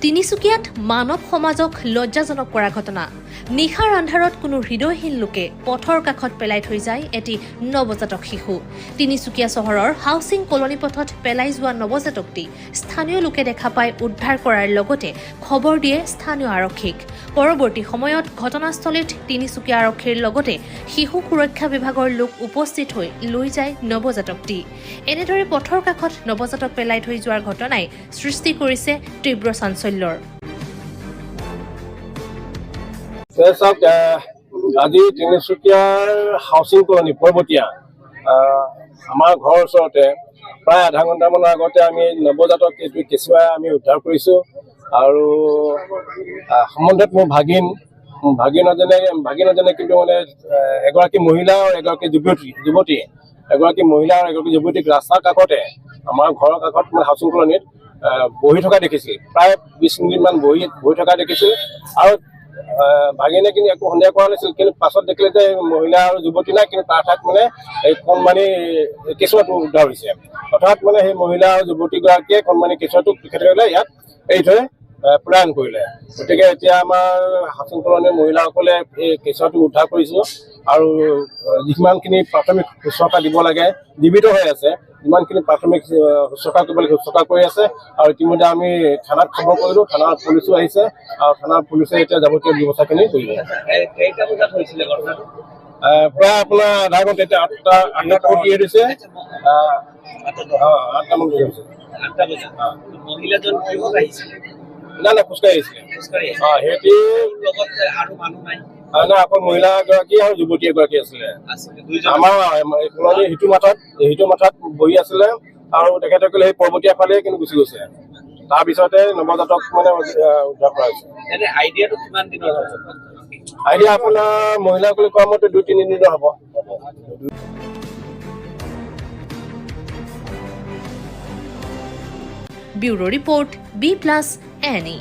তিনিচুকীয়াত মানৱ সমাজক লজ্জাজনক কৰা ঘটনা। নিশাৰ আন্ধাৰত কোনো হৃদয়হীন লোকে পথৰ কাষত পেলাই থৈ যায় এটি নৱজাতক শিশু। তিনিচুকীয়া চহৰৰ হাউচিং কলনী পথত পেলাই যোৱা নৱজাতকটি স্থানীয় লোকে দেখা পাই উদ্ধাৰ কৰাৰ লগতে খবৰ দিয়ে স্থানীয় আৰক্ষীক। পৰৱৰ্তী সময়ত ঘটনাস্থলীত তিনিচুকীয়া আৰক্ষীৰ লগতে শিশু সুৰক্ষা বিভাগৰ লোক উপস্থিত হৈ লৈ যায় নৱজাতকটি। এনেদৰে পথৰ কাষত নৱজাতক পেলাই থৈ যোৱাৰ ঘটনাই সৃষ্টি কৰিছে তীব্ৰ চাঞ্চল্যৰ। আজি তিনিচুকীয়াৰ হাউচিং কলনী পৰ্বতীয়া আমাৰ ঘৰৰ ওচৰতে প্ৰায় আধা ঘণ্টামানৰ আগতে আমি নৱজাতক এইটো কেঁচুৱা আমি উদ্ধাৰ কৰিছোঁ। আৰু সম্বন্ধত মোৰ ভাগিনজনে কিন্তু মানে এগৰাকী মহিলা আৰু এগৰাকী যুৱতী যুৱতীক ৰাস্তাৰ কাষতে আমাৰ ঘৰৰ কাষত মানে হাউচিং কলনীত বহি থকা দেখিছিল। প্ৰায় 20 মিনিটমান বহি থকা দেখিছিল। আৰু ভাগিনে কিন্তু একো সন্দেহ কৰা নাছিল, কিন্তু পাছত দেখিলে যে মহিলা আৰু যুৱতী নাই, কিন্তু তাৰ ঠাইত মানে এই কণমানি কেঁচুৱাটো উদ্ধাৰ হৈছে। অৰ্থাৎ মানে সেই মহিলা আৰু যুৱতীগৰাকীয়ে কণমানি কেঁচুৱাটোক তেখেতসকলে ইয়াত এৰি থৈ প্ৰয়াণ কৰিলে। গতিকে এতিয়া আমাৰ হাউচিং কলনীৰ মহিলাসকলে এই কেঁচুৱাটো উদ্ধাৰ কৰিছোঁ আৰু যিমানখিনি প্ৰাথমিক শুশ্ৰূষা দিব লাগে জীৱিত হৈ আছে, যিমানখিনি প্ৰাথমিক শুশ্ৰূষা কৰিব লাগে শুশ্ৰূষা কৰি আছে। আৰু ইতিমধ্যে আমি থানাত খবৰ কৰিলোঁ, থানাৰ পুলিচো আহিছে আৰু থানাৰ পুলিচে এতিয়া যাৱতীয় ব্যৱস্থাখিনি কৰিব। কেইটা বজাত হৈছিলে ঘটনাটো? প্ৰায় আপোনাৰ আধা ঘণ্টা, এতিয়া 8টা দিয়ে দিছে। 8টামান হৈছে। 8টা বজাত মহিলাজন কিহত আহিছিলে? না খোজকাঢ়ি আহিছিলে। সিহঁতি লগত আৰু মানুহ নাই? নাই, অকল মহিলাগৰাকী আৰু যুৱতী এগৰাকী আছিলে। আমাৰ কলনীৰ সিটো মাথাত বহি আছিলে আৰু তেখেতসকলে সেই পৰ্বতীয়া ফালে কিন্তু গুচি গৈছে। তাৰপিছতে নৱজাতক মানে উদ্ধাৰ কৰা হৈছে। আইডিয়াটো কিমান দিনৰ হ'ব? আইডিয়া আপোনাৰ মহিলাসকলে কোৱা মতে 2-3 দিনৰ হ'ব। Bureau report B+ NE।